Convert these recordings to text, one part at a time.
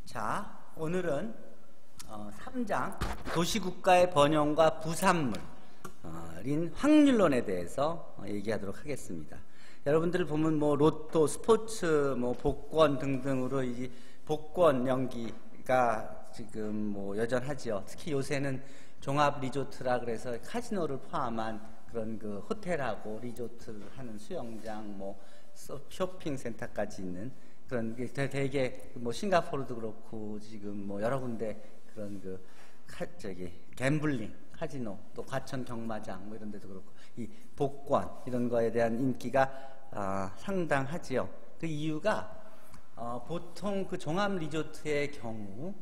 자, 오늘은 3장 도시국가의 번영과 부산물인 확률론에 대해서 얘기하도록 하겠습니다. 여러분들 보면 뭐 로또, 스포츠, 뭐 복권 등등으로 이 복권 연기가 지금 뭐 여전하죠. 특히 요새는 종합 리조트라 그래서 카지노를 포함한 그런 그 호텔하고 리조트를 하는 수영장, 뭐 쇼핑 센터까지 있는 그런 게 되게 뭐 싱가포르도 그렇고 지금 뭐 여러 군데 그런 그 갬블링, 카지노, 또 과천 경마장 뭐 이런 데도 그렇고 이 복권 이런 거에 대한 인기가 상당하지요. 그 이유가 보통 그 종합 리조트의 경우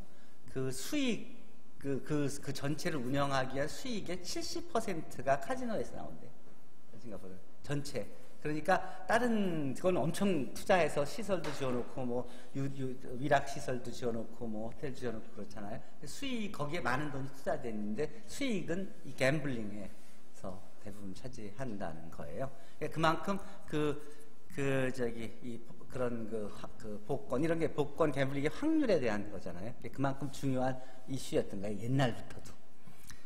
그 수익 그 전체를 운영하기 위한 수익의 70%가 카지노에서 나온대요. 싱가포르 전체. 그러니까 다른 그건 엄청 투자해서 시설도 지어놓고 뭐 위락 시설도 지어놓고 뭐 호텔 지어놓고 그렇잖아요. 수익 거기에 많은 돈이 투자됐는데 수익은 이 갬블링에서 대부분 차지한다는 거예요. 그만큼 그런 복권 이런 게 복권 갬블링의 확률에 대한 거잖아요. 그만큼 중요한 이슈였던 거예요. 옛날부터도.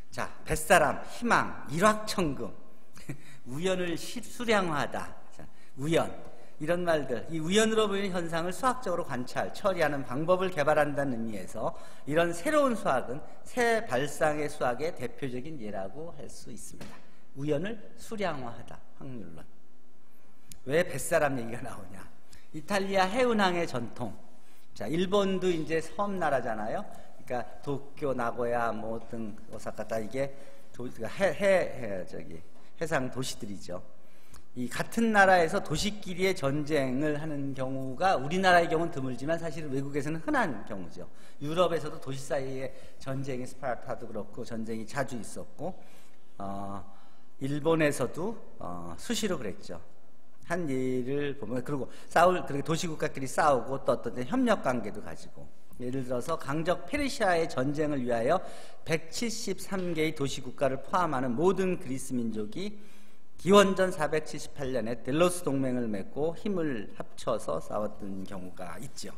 자, 뱃사람, 희망, 일확천금. 우연을 수량화하다. 자, 우연 이런 말들, 이 우연으로 보이는 현상을 수학적으로 관찰, 처리하는 방법을 개발한다는 의미에서 이런 새로운 수학은 새 발상의 수학의 대표적인 예라고 할 수 있습니다. 우연을 수량화하다. 확률론. 왜 뱃사람 얘기가 나오냐? 이탈리아 해운항의 전통. 자, 일본도 이제 섬나라잖아요. 그러니까 도쿄, 나고야, 뭐 등 오사카 다 이게 해상 도시들이죠. 이 같은 나라에서 도시끼리의 전쟁을 하는 경우가 우리나라의 경우는 드물지만 사실은 외국에서는 흔한 경우죠. 유럽에서도 도시 사이에 전쟁이 스파르타도 그렇고 전쟁이 자주 있었고 일본에서도 수시로 그랬죠. 한 예를 보면 그리고 그렇게 도시국가끼리 싸우고 또 어떤 협력 관계도 가지고 예를 들어서 강적 페르시아의 전쟁을 위하여 173개의 도시국가를 포함하는 모든 그리스 민족이 기원전 478년에 델로스 동맹을 맺고 힘을 합쳐서 싸웠던 경우가 있죠.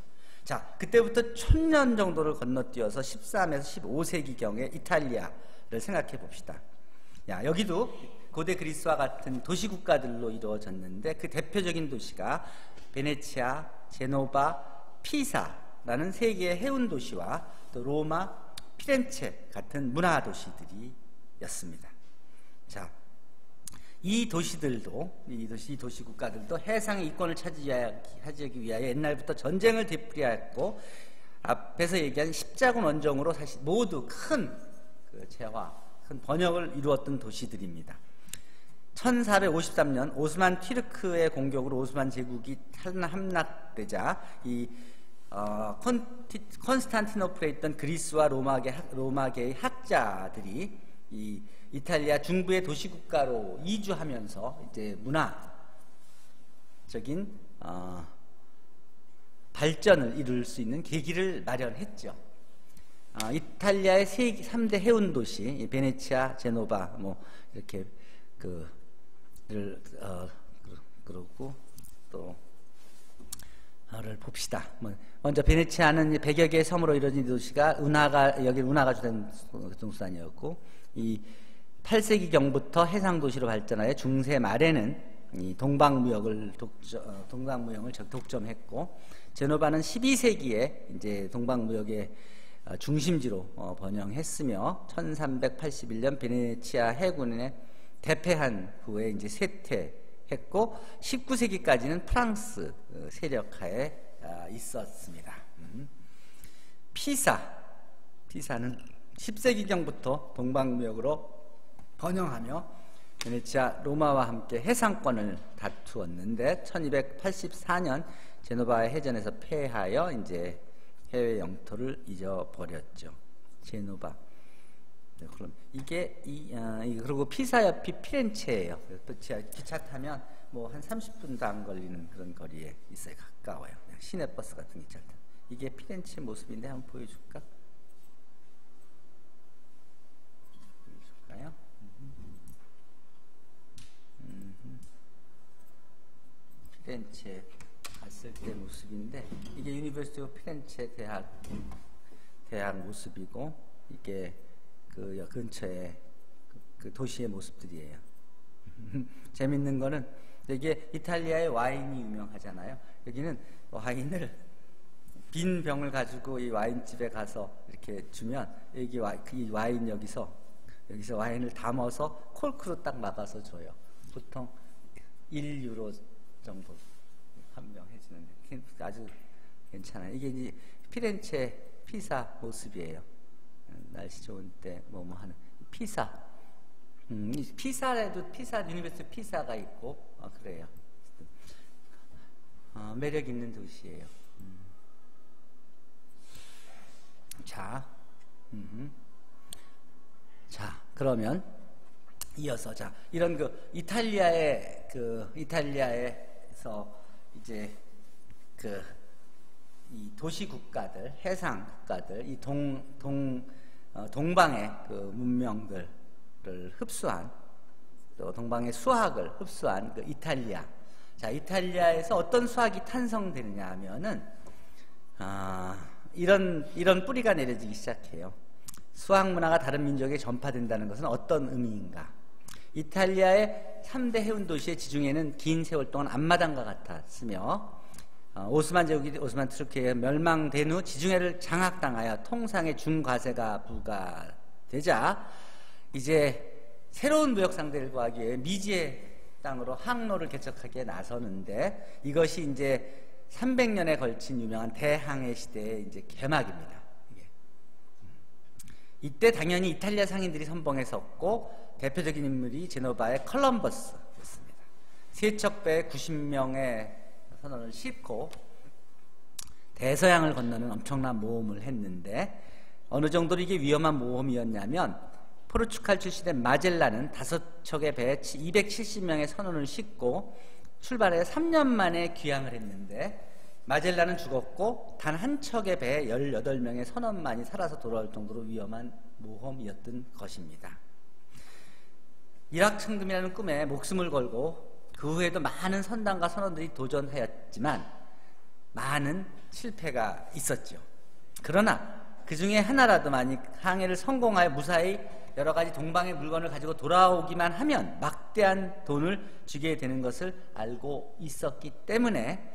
자, 그때부터 1000년 정도를 건너뛰어서 13에서 15세기경의 이탈리아를 생각해 봅시다. 야, 여기도 고대 그리스와 같은 도시국가들로 이루어졌는데 그 대표적인 도시가 베네치아, 제노바, 피사라는 세 개의 해운 도시와 또 로마, 피렌체 같은 문화 도시들이었습니다. 자, 이 도시들도 이 도시국가들도 해상의 이권을 차지하기 위하여 옛날부터 전쟁을 되풀이했고 앞에서 얘기한 십자군 원정으로 사실 모두 큰 큰 번영을 이루었던 도시들입니다. 1453년 오스만 튀르크의 공격으로 오스만 제국이 함락되자 이 콘스탄티노플에 있던 그리스와 로마계의 학자들이 이 이탈리아 중부의 도시국가로 이주하면서 이제 문화적인 발전을 이룰 수 있는 계기를 마련했죠. 이탈리아의 3대 해운 도시 베네치아, 제노바 뭐 이렇게 그러고 또 를 봅시다. 먼저 베네치아는 100여 개의 섬으로 이루어진 도시가 여기 운하가 주된 교통수단이었고 이 8세기경부터 해상 도시로 발전하여 중세 말에는 이 동방무역을 독점했고 제노바는 12세기에 이제 동방무역의 중심지로 번영했으며 1381년 베네치아 해군에 대패한 후에 이제 쇠퇴했고 19세기까지는 프랑스 세력하에 있었습니다. 피사는 10세기경부터 동방무역으로 번영하며 베네치아, 로마와 함께 해상권을 다투었는데 1284년 제노바의 해전에서 패하여 이제 해외 영토를 잊어버렸죠. 제노바. 네, 그럼 이게 그리고 피사 옆이 피렌체예요. 또 기차 타면 뭐 한 30분도 안 걸리는 그런 거리에 있어요. 가까워요. 시내버스 같은 기차 타면. 이게 피렌체 모습인데 한번 보여줄까? 보여줄까요? 피렌체 갔을 때 모습인데 이게 유니버시티 유니버시티 오브 피렌체 대학 모습이고, 이게 그 근처에 그 도시의 모습들이에요. 재밌는 거는 이게 이탈리아의 와인이 유명하잖아요. 여기는 와인을 빈 병을 가지고 이 와인집에 가서 이렇게 주면 여기 이 와인 여기서 와인을 담아서 콜크로 딱 막아서 줘요. 보통 1유로 정도 한 병 해주는데 아주 괜찮아요. 이게 이제 피렌체 피사 모습이에요. 날씨 좋은 때 뭐 하는 피사. 피사에도 피사 유니버시티 피사가 있고 그래요. 매력 있는 도시예요. 자, 그러면 이어서 이런 이탈리아에서 이제 이 도시 국가들, 해상 국가들, 이 동방의 그 문명들을 흡수한, 또 동방의 수학을 흡수한 그 이탈리아. 이탈리아에서 어떤 수학이 탄생되느냐 하면은 이런 뿌리가 내려지기 시작해요. 수학 문화가 다른 민족에 전파된다는 것은 어떤 의미인가? 이탈리아의 3대 해운 도시의 지중해는 긴 세월 동안 앞마당과 같았으며, 오스만 제국이 오스만 투르키에 멸망된 후 지중해를 장악당하여 통상의 중과세가 부과되자 이제 새로운 무역 상대를 구하기 위해 미지의 땅으로 항로를 개척하기에 나서는데, 이것이 이제 300년에 걸친 유명한 대항해 시대의 이제 개막입니다. 이때 당연히 이탈리아 상인들이 선봉에 섰고, 대표적인 인물이 제노바의 컬럼버스였습니다. 세척배에 90명의 선원을 싣고 대서양을 건너는 엄청난 모험을 했는데, 어느 정도로 이게 위험한 모험이었냐면, 포르투갈 출신의 마젤란은 5척의 배에 270명의 선원을 싣고 출발해 3년 만에 귀향을 했는데, 마젤란은 죽었고 단 한 척의 배에 18명의 선원만이 살아서 돌아올 정도로 위험한 모험이었던 것입니다. 일확천금이라는 꿈에 목숨을 걸고 그 후에도 많은 선단과 선원들이 도전하였지만 많은 실패가 있었죠. 그러나 그 중에 하나라도 만약 항해를 성공하여 무사히 여러 가지 동방의 물건을 가지고 돌아오기만 하면 막대한 돈을 주게 되는 것을 알고 있었기 때문에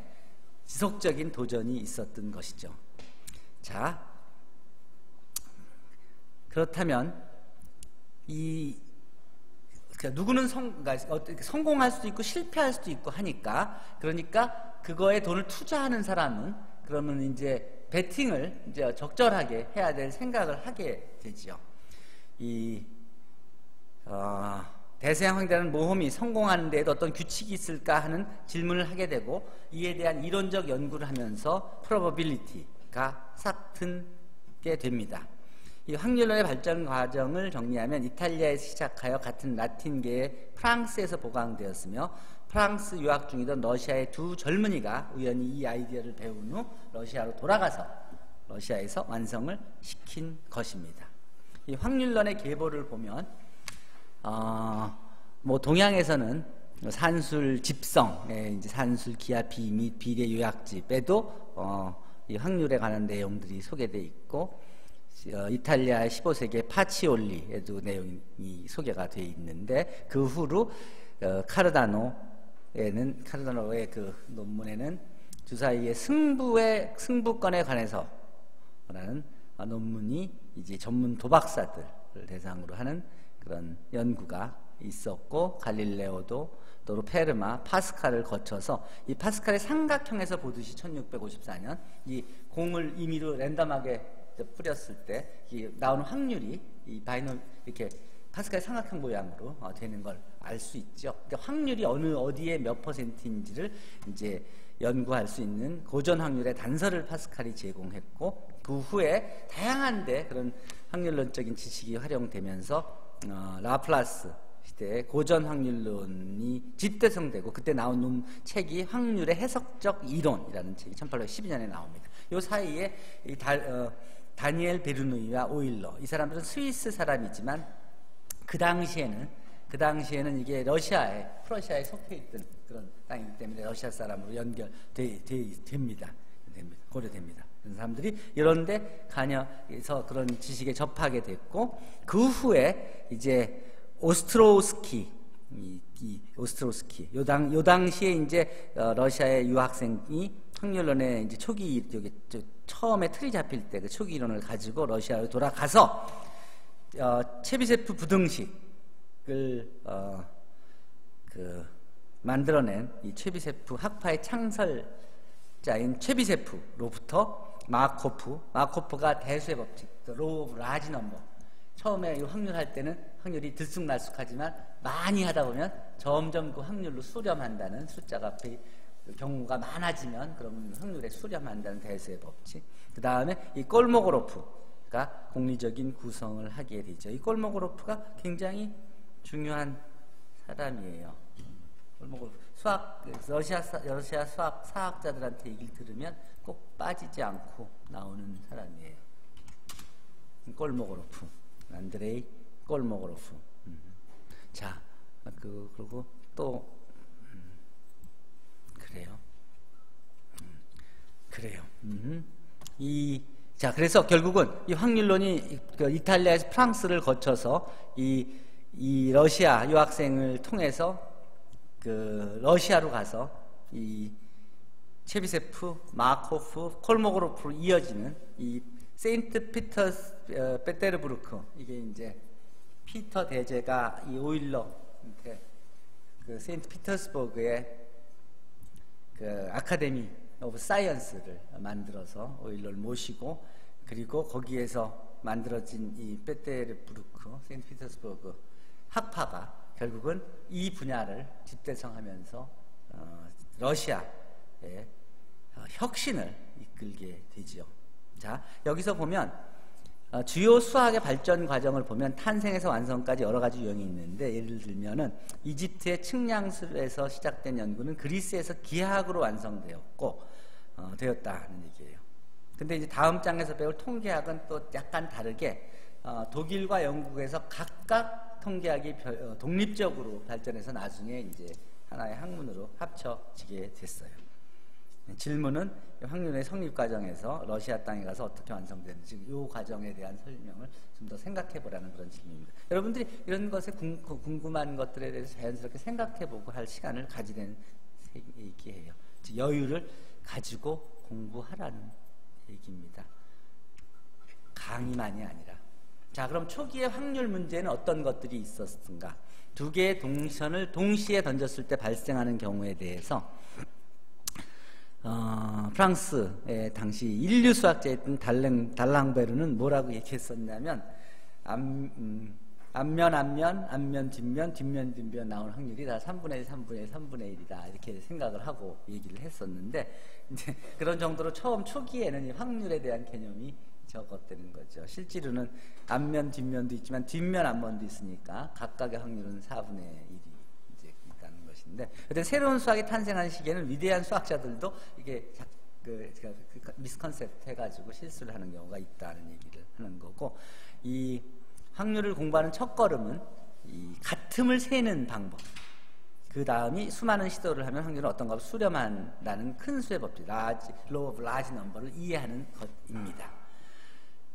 지속적인 도전이 있었던 것이죠. 그렇다면 누구는 성공할 수도 있고 실패할 수도 있고 하니까, 그러니까 그거에 돈을 투자하는 사람은 그러면 이제 베팅을 이제 적절하게 해야 될 생각을 하게 되죠. 대서양 횡단하는 모험이 성공하는 데에도 어떤 규칙이 있을까 하는 질문을 하게 되고, 이에 대한 이론적 연구를 하면서 probability가 싹트게 됩니다. 이 확률론의 발전 과정을 정리하면 이탈리아에서 시작하여 같은 라틴계의 프랑스에서 보강되었으며, 프랑스 유학 중이던 러시아의 두 젊은이가 우연히 이 아이디어를 배운 후 러시아로 돌아가서 러시아에서 완성을 시킨 것입니다. 이 확률론의 계보를 보면 동양에서는 산술 집성, 이제 산술 기하비 및 비례 요약집에도 이 확률에 관한 내용들이 소개되어 있고, 이탈리아의 15세기의 파치올리에도 내용이 소개가 되어 있는데, 그 후로 카르다노의 그 논문에는 주사위의 승부권에 관해서라는 논문이 이제 전문 도박사들을 대상으로 하는 그런 연구가 있었고, 갈릴레오도 또 페르마, 파스칼을 거쳐서 이 파스칼의 삼각형에서 보듯이 1654년 이 공을 임의로 랜덤하게 뿌렸을 때 나오는 확률이 이 바이놈 이렇게 파스칼의 삼각형 모양으로 되는 걸 알 수 있죠. 그러니까 확률이 어디에 몇 퍼센트인지를 이제 연구할 수 있는 고전 확률의 단서를 파스칼이 제공했고, 그 후에 다양한데 그런 확률론적인 지식이 활용되면서 라플라스 시대의 고전 확률론이 집대성되고, 그때 나온 책이 확률의 해석적 이론이라는 책이 1812년에 나옵니다. 이 사이에 다니엘 베르누이와 오일러, 이 사람들은 스위스 사람이지만 그 당시에는 이게 프러시아에 속해 있던 그런 땅이기 때문에 러시아 사람으로 고려됩니다. 그런 사람들이 이런데 관여해서 그런 지식에 접하게 됐고, 그 후에 이제 오스트로우스키, 오스트로우스키 요 당시에 이제 러시아의 유학생이 확률론의 이제 초기 여기 처음에 틀이 잡힐 때 그 초기 이론을 가지고 러시아로 돌아가서 체비세프 부등식을 만들어낸 이 체비세프 학파의 창설자인 체비세프로부터 마코프가 대수의 법칙, 로우 오브 라지 넘버, 처음에 이 확률할 때는 확률이 들쑥날쑥하지만 많이 하다 보면 점점 그 확률로 수렴한다는, 숫자가 앞에 경우가 많아지면 그러면 확률에 수렴한다는 대수의 법칙. 그 다음에 이 콜모고로프가 공리적인 구성을 하게 되죠. 이 콜모고로프가 굉장히 중요한 사람이에요. 러시아 수학 사학자들한테 얘기를 들으면 꼭 빠지지 않고 나오는 사람이에요. 콜모고로프, 안드레이 콜모고로프. 자, 그리고 또 그래요. 자, 그래서 결국은 이 확률론이 이탈리아에서 프랑스를 거쳐서 이 러시아 유학생을 통해서 러시아로 가서 이 체비세프, 마코프, 콜모고로프로 이어지는 이 세인트 페테르부르크, 이게 이제 피터 대제가 이 오일러한테 그 세인트 피터스버그의 그 아카데미 오브 사이언스를 만들어서 오일러를 모시고, 그리고 거기에서 만들어진 이 페테르부르크, 세인트 피터스버그 학파가 결국은 이 분야를 집대성하면서 러시아의 혁신을 이끌게 되지요. 자, 여기서 보면 주요 수학의 발전 과정을 보면 탄생에서 완성까지 여러 가지 유형이 있는데, 예를 들면은 이집트의 측량술에서 시작된 연구는 그리스에서 기하학으로 완성되었고 되었다는 얘기예요. 근데 이제 다음 장에서 배울 통계학은 또 약간 다르게 독일과 영국에서 각각 통계학이 독립적으로 발전해서 나중에 이제 하나의 학문으로 합쳐지게 됐어요. 질문은 확률의 성립 과정에서 러시아 땅에 가서 어떻게 완성되는지, 이 과정에 대한 설명을 좀 더 생각해 보라는 그런 질문입니다. 여러분들이 이런 것에 궁금한 것들에 대해서 자연스럽게 생각해 보고 할 시간을 가지는 얘기예요. 여유를 가지고 공부하라는 얘기입니다. 강의만이 아니라. 자, 그럼 초기의 확률 문제는 어떤 것들이 있었는가? 두 개의 동선을 동시에 던졌을 때 발생하는 경우에 대해서 프랑스의 당시 인류 수학자였던 달랑베르는 뭐라고 얘기했었냐면, 앞면, 뒷면 나오는 확률이 다 3분의 1, 3분의 1, 3분의 1이다. 이렇게 생각을 하고 얘기를 했었는데, 이제 그런 정도로 초기에는 이 확률에 대한 개념이 적었다는 거죠. 실제로는 앞면, 뒷면도 있지만 뒷면, 앞면도 있으니까 각각의 확률은 4분의 1이 이제 있다는 것인데, 근데 새로운 수학이 탄생한 시기에는 위대한 수학자들도 이게 미스컨셉트 해가지고 실수를 하는 경우가 있다는 얘기를 하는 거고, 이 확률을 공부하는 첫 걸음은 이 같음을 세는 방법, 그 다음이 수많은 시도를 하면 확률은 어떤 것을 수렴한다는 큰 수의 법칙, 로우 오브 라지 넘버를 이해하는 것입니다.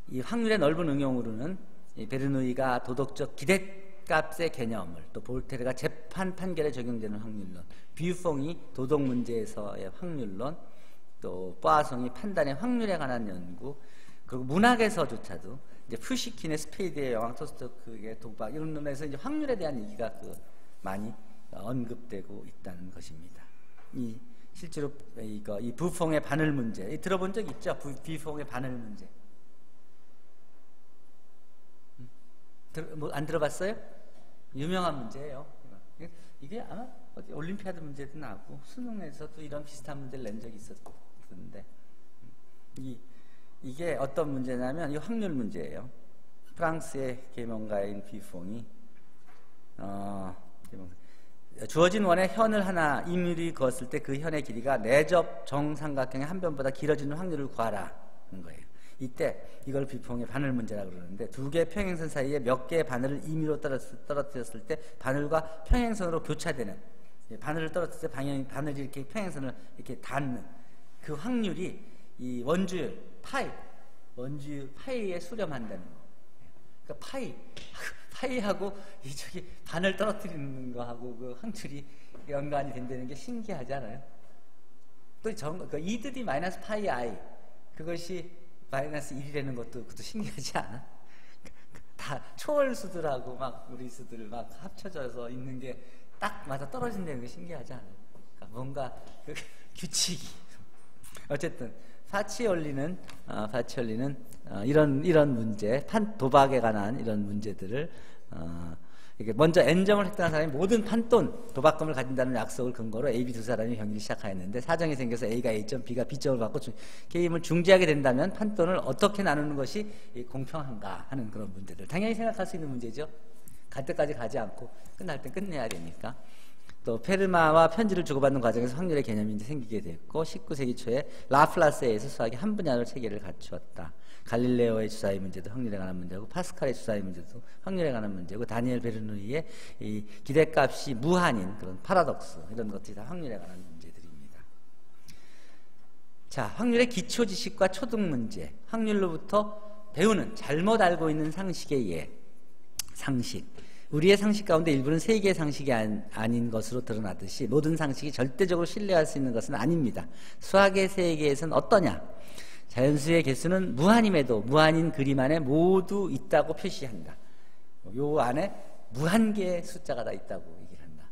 이 확률의 넓은 응용으로는 이 베르누이가 도덕적 기대값의 개념을, 또 볼테르가 재판 판결에 적용되는 확률론, 뷰퐁이 도덕 문제에서의 확률론, 또 포아송이 판단의 확률에 관한 연구, 그리고 문학에서조차도 이제 푸시킨의 스페이드의 여왕, 토스토크의 독박, 이런 놈에서 이제 확률에 대한 얘기가 많이 언급되고 있다는 것입니다. 실제로 이 부퐁의 바늘 문제 들어본 적 있죠? 부퐁의 바늘 문제. 안 들어봤어요? 유명한 문제예요. 이게 아마 올림피아드 문제도 나왔고 수능에서도 이런 비슷한 문제를 낸 적이 있었는데, 이게 어떤 문제냐면 이 확률 문제예요. 프랑스의 계명가인 뷔퐁이 주어진 원의 현을 하나 임의로 그었을 때 그 현의 길이가 내접 정삼각형의 한 변보다 길어지는 확률을 구하라는 거예요. 이때 이걸 뷔퐁의 바늘 문제라고 그러는데, 두 개의 평행선 사이에 몇 개의 바늘을 임의로 떨어뜨렸을 때 바늘과 평행선으로 교차되는, 바늘을 떨어뜨렸을 때 바늘이 이렇게 평행선을 이렇게 닿는 그 확률이 이 원주율, 파이, 원주 파이에 수렴한다는 거. 그러니까 파이하고 이쪽이 반을 떨어뜨리는 거하고 그 항출이 연관이 된다는 게 신기하잖아요. 또 그 이들이 마이너스 파이 I 그것이 마이너스 1이라는 그것도 신기하지 않아? 다 초월수들하고 막 우리 수들 막 합쳐져서 있는 게 딱 맞아 떨어진다는 게 신기하지 않아? 그러니까 뭔가 그 규칙이 어쨌든 파치올리는 이런 문제, 도박에 관한 이런 문제들을 이게 먼저 N점을 획득한 사람이 모든 판돈 도박금을 가진다는 약속을 근거로 A, B 두 사람이 경기를 시작하였는데 사정이 생겨서 A가 A점, B가 B점을 받고 게임을 중지하게 된다면 판돈을 어떻게 나누는 것이 공평한가 하는 그런 문제들. 당연히 생각할 수 있는 문제죠. 갈 때까지 가지 않고 끝날 때 끝내야 되니까. 또 페르마와 편지를 주고받는 과정에서 확률의 개념이 이제 생기게 됐고 19세기 초에 라플라스에 의해서 수학의 한 분야로 체계를 갖추었다. 갈릴레오의 주사위 문제도 확률에 관한 문제고 파스칼의 주사위 문제도 확률에 관한 문제고 다니엘 베르누이의 이 기대값이 무한인 그런 파라독스 이런 것들이 다 확률에 관한 문제들입니다. 자, 확률의 기초 지식과 초등 문제, 확률로부터 배우는 잘못 알고 있는 상식의 예, 상식. 우리의 상식 가운데 일부는 세계의 상식이 아닌 것으로 드러나듯이 모든 상식이 절대적으로 신뢰할 수 있는 것은 아닙니다. 수학의 세계에서는 어떠냐? 자연수의 개수는 무한임에도 무한인 그림 안에 모두 있다고 표시한다. 요 안에 무한개의 숫자가 다 있다고 얘기를 한다.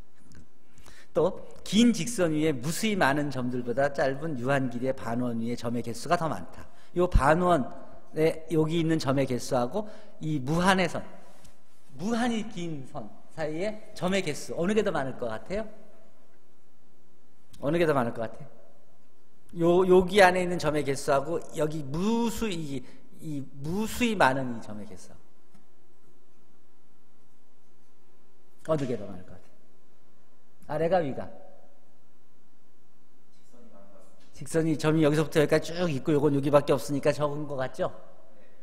또 긴 직선 위에 무수히 많은 점들보다 짧은 유한 길이의 반원 위에 점의 개수가 더 많다. 요 반원에 여기 있는 점의 개수하고 이 무한의 선, 무한히 긴 선 사이에 점의 개수 어느 게 더 많을 것 같아요? 어느 게 더 많을 것 같아요? 여기 안에 있는 점의 개수하고 여기 무수히 많은 이 점의 개수 어느 게 더 많을 것 같아요? 아래가 위가? 직선이 점이 여기서부터 여기까지 쭉 있고 요건 여기밖에 없으니까 적은 것 같죠?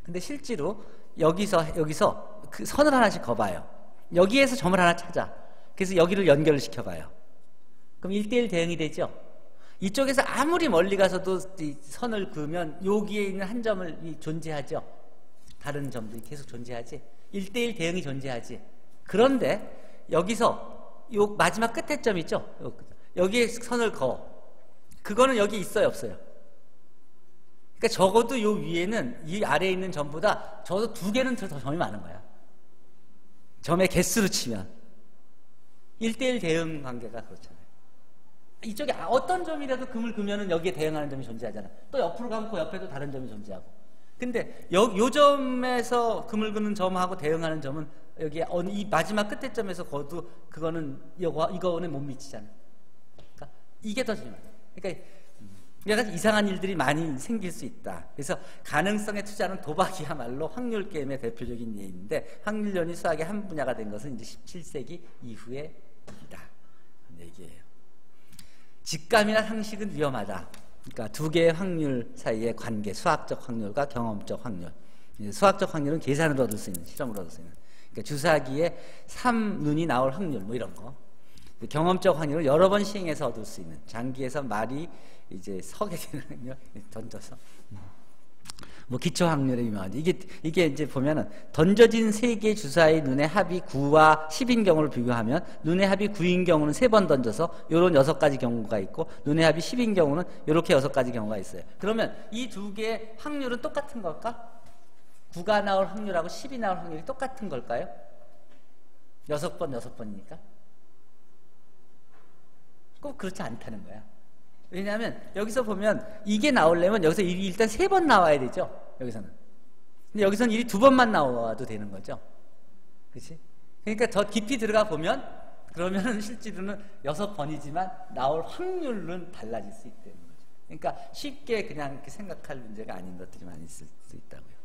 근데 실제로 여기서 그 선을 하나씩 그어봐요. 여기에서 점을 하나 찾아. 그래서 여기를 연결을 시켜봐요. 그럼 1대1 대응이 되죠? 이쪽에서 아무리 멀리 가서도 이 선을 그으면 여기에 있는 한 점을 존재하죠. 다른 점들이 계속 존재하지. 1대1 대응이 존재하지. 그런데 여기서 요 마지막 끝에 점 있죠? 여기에 선을 그어. 그거는 여기 있어요, 없어요? 그러니까 적어도 요 위에는 이 아래에 있는 점보다 적어도 2개는 더 점이 많은 거야. 점의 개수로 치면 1대1 대응 관계가 그렇잖아요. 이쪽에 어떤 점이라도 금을 그면은 여기에 대응하는 점이 존재하잖아. 또 옆으로 가면 그 옆에도 다른 점이 존재하고. 근데 요 점에서 금을 그는 점하고 대응하는 점은 여기 이 마지막 끝에 점에서 거도 그거는 이거는 못 미치잖아. 그러니까 이게 더 중요해. 그러니까 여러 가지 이상한 일들이 많이 생길 수 있다. 그래서 가능성에 투자하는 도박이야말로 확률 게임의 대표적인 예인데 확률론이 수학의 한 분야가 된 것은 이제 17세기 이후에 있다. 얘기예요. 직감이나 상식은 위험하다. 그러니까 두 개의 확률 사이의 관계, 수학적 확률과 경험적 확률. 수학적 확률은 계산으로 얻을 수 있는, 실험으로 얻을 수 있는. 그러니까 주사기에 3눈이 나올 확률, 뭐 이런 거. 경험적 확률은 여러 번 시행해서 얻을 수 있는, 장기에서 말이 이제 서게 되는 확률, 던져서. 뭐 기초 확률의 유명하죠. 이게 이제 보면은 던져진 3개의 주사의 눈의 합이 9와 10인 경우를 비교하면 눈의 합이 9인 경우는 3번 던져서 요런 6가지 경우가 있고 눈의 합이 10인 경우는 요렇게 6가지 경우가 있어요. 그러면 이 두 개의 확률은 똑같은 걸까? 9가 나올 확률하고 10이 나올 확률이 똑같은 걸까요? 6번이니까? 꼭 그렇지 않다는 거야. 왜냐하면 여기서 보면 이게 나오려면 여기서 일이 일단 3번 나와야 되죠. 여기서는. 근데 여기서는 일이 2번만 나와도 되는 거죠. 그렇지? 그러니까 더 깊이 들어가 보면 그러면 실제로는 6번이지만 나올 확률은 달라질 수 있다는 거죠. 그러니까 쉽게 그냥 이렇게 생각할 문제가 아닌 것들이 많이 있을 수 있다고요.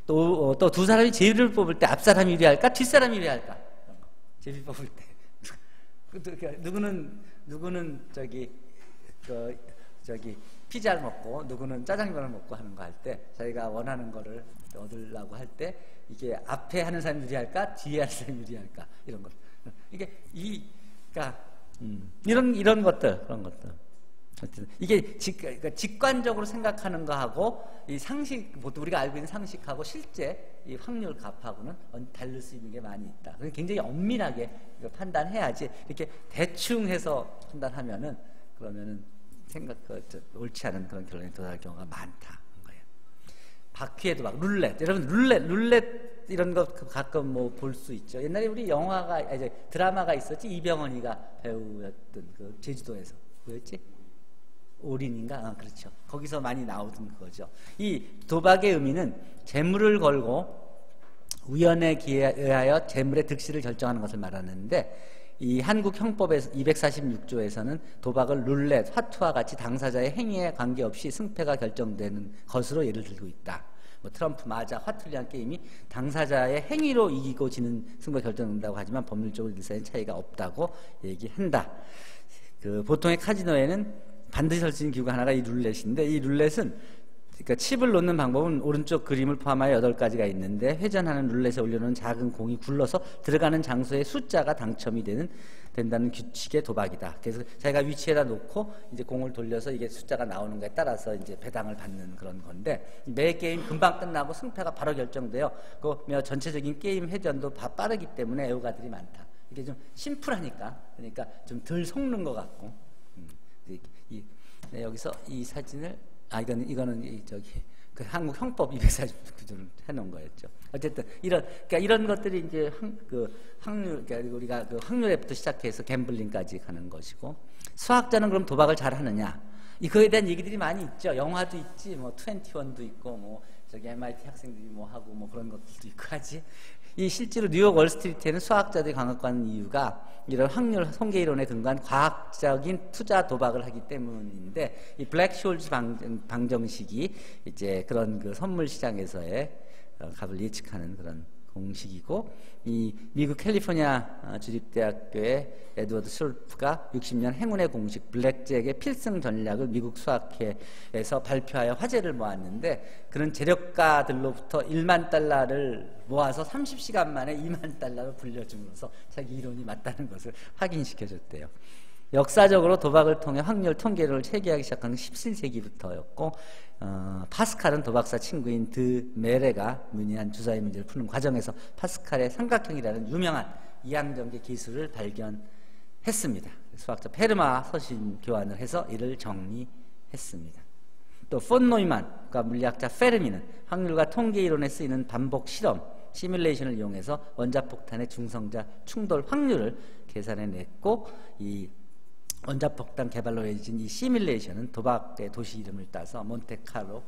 또 두 사람이 제비를 뽑을 때 앞사람이 유리할까? 뒷사람이 유리할까? 제비 뽑을 때. 누구는 피자를 먹고 누구는 짜장면을 먹고 하는 거 할 때 자기가 원하는 거를 얻으려고 할 때 이게 앞에 하는 사람이 유리할까 뒤에 하는 사람이 유리할까 이런 것 이게 그러니까 이런 것들 그런 것들 이게 그러니까 직관적으로 생각하는 거하고 이 상식, 보통 우리가 알고 있는 상식하고 실제 이 확률 값하고는 다를 수 있는 게 많이 있다. 굉장히 엄밀하게 판단해야지 이렇게 대충 해서 판단하면은 그러면은 옳지 않은 그런 결론에 도달할 경우가 많다. 거예요. 바퀴에도 막 룰렛, 여러분 룰렛 이런 거 가끔 뭐 볼 수 있죠. 옛날에 우리 영화가 이제 드라마가 있었지. 이병헌이가 배우였던 그 제주도에서 뭐였지? 올인인가? 그렇죠. 거기서 많이 나오던 거죠. 이 도박의 의미는 재물을 걸고 우연에 의하여 재물의 득실을 결정하는 것을 말하는데 이 한국 형법에서 246조에서는 도박을 룰렛, 화투와 같이 당사자의 행위에 관계없이 승패가 결정되는 것으로 예를 들고 있다. 뭐 트럼프, 마자, 화투를 위한 게임이 당사자의 행위로 이기고 지는 승부가 결정된다고 하지만 법률적으로 이 사이에 차이가 없다고 얘기한다. 그 보통의 카지노에는 반드시 설 수 있는 기구가 하나가 이 룰렛인데 이 룰렛은 그러니까 칩을 놓는 방법은 오른쪽 그림을 포함하여 8가지가 있는데 회전하는 룰렛에 올려놓은 작은 공이 굴러서 들어가는 장소의 숫자가 당첨이 된다는 규칙의 도박이다. 그래서 자기가 위치에다 놓고 이제 공을 돌려서 이게 숫자가 나오는 거에 따라서 이제 배당을 받는 그런 건데 매 게임 금방 끝나고 승패가 바로 결정돼요. 그 전체적인 게임 회전도 빠르기 때문에 애호가들이 많다. 이게 좀 심플하니까 그러니까 좀 덜 속는 것 같고. 네, 여기서 이 사진을 이거는 저기 그 한국 형법 249조를 해놓은 거였죠. 어쨌든 그러니까 이런 것들이 이제 확률, 그러니까 우리가 그 확률에부터 시작해서 갬블링까지 가는 것이고 수학자는 그럼 도박을 잘 하느냐? 이거에 대한 얘기들이 많이 있죠. 영화도 있지, 뭐 21도 있고, 뭐 저기 MIT 학생들이 뭐 하고 뭐 그런 것들도 있고 하지. 이 실제로 뉴욕 월스트리트에는 수학자들이 강력한 이유가 이런 확률 통계 이론에 근거한 과학적인 투자 도박을 하기 때문인데 이 블랙쇼울즈 방정식이 이제 그런 그 선물 시장에서의 값을 예측하는 그런 공식이고 이 미국 캘리포니아 주립대학교의 에드워드 솔프가 60년 행운의 공식 블랙잭의 필승 전략을 미국 수학회에서 발표하여 화제를 모았는데 그런 재력가들로부터 1만 달러를 모아서 30시간 만에 2만 달러로 불려줌으로써 자기 이론이 맞다는 것을 확인시켜줬대요. 역사적으로 도박을 통해 확률 통계를 체계하기 시작한 17세기부터였고 파스칼은 도박사 친구인 드 메레가 문의한 주사위 문제를 푸는 과정에서 파스칼의 삼각형이라는 유명한 이항전개 기술을 발견했습니다. 수학자 페르마 서신 교환을 해서 이를 정리했습니다. 또 폰 노이만과 물리학자 페르미는 확률과 통계 이론에 쓰이는 반복 실험 시뮬레이션을 이용해서 원자폭탄의 중성자 충돌 확률을 계산해냈고 이 원자폭탄 개발로 이어진 이 시뮬레이션은 도박의 도시 이름을 따서 몬테칼로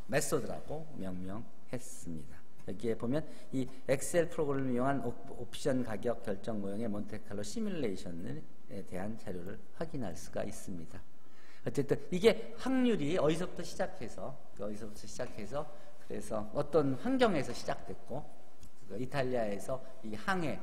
메소드라고 명명했습니다. 여기에 보면 이 엑셀 프로그램을 이용한 옵션 가격 결정 모형의 몬테칼로 시뮬레이션에 대한 자료를 확인할 수가 있습니다. 어쨌든 이게 확률이 어디서부터 시작해서 그래서 어떤 환경에서 시작됐고 이탈리아에서 이 항해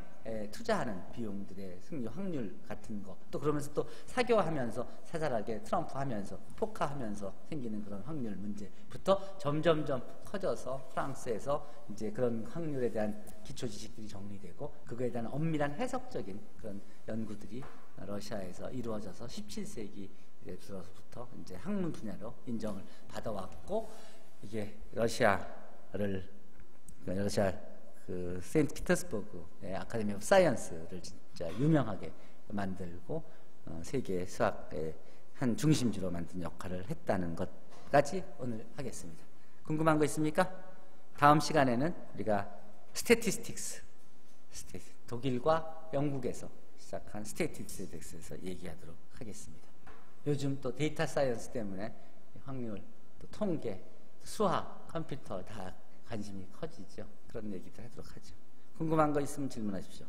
투자하는 비용들의 승리 확률 같은 거 또 그러면서 또 사교하면서 사살하게 트럼프 하면서 포카하면서 생기는 그런 확률 문제부터 점점점 커져서 프랑스에서 이제 그런 확률에 대한 기초 지식들이 정리되고 그거에 대한 엄밀한 해석적인 그런 연구들이 러시아에서 이루어져서 17세기 들어서부터 이제 학문 분야로 인정을 받아왔고 이게 러시아 그 세인트 피터스버그의 아카데미 오브 사이언스를 진짜 유명하게 만들고 세계 수학의 한 중심지로 만든 역할을 했다는 것까지 오늘 하겠습니다. 궁금한 거 있습니까? 다음 시간에는 우리가 스태티스틱스, 독일과 영국에서 시작한 스태티스틱스에서 얘기하도록 하겠습니다. 요즘 또 데이터 사이언스 때문에 확률, 또 통계, 수학, 컴퓨터 다 관심이 커지죠. 그런 얘기도 하도록 하죠. 궁금한 거 있으면 질문하십시오.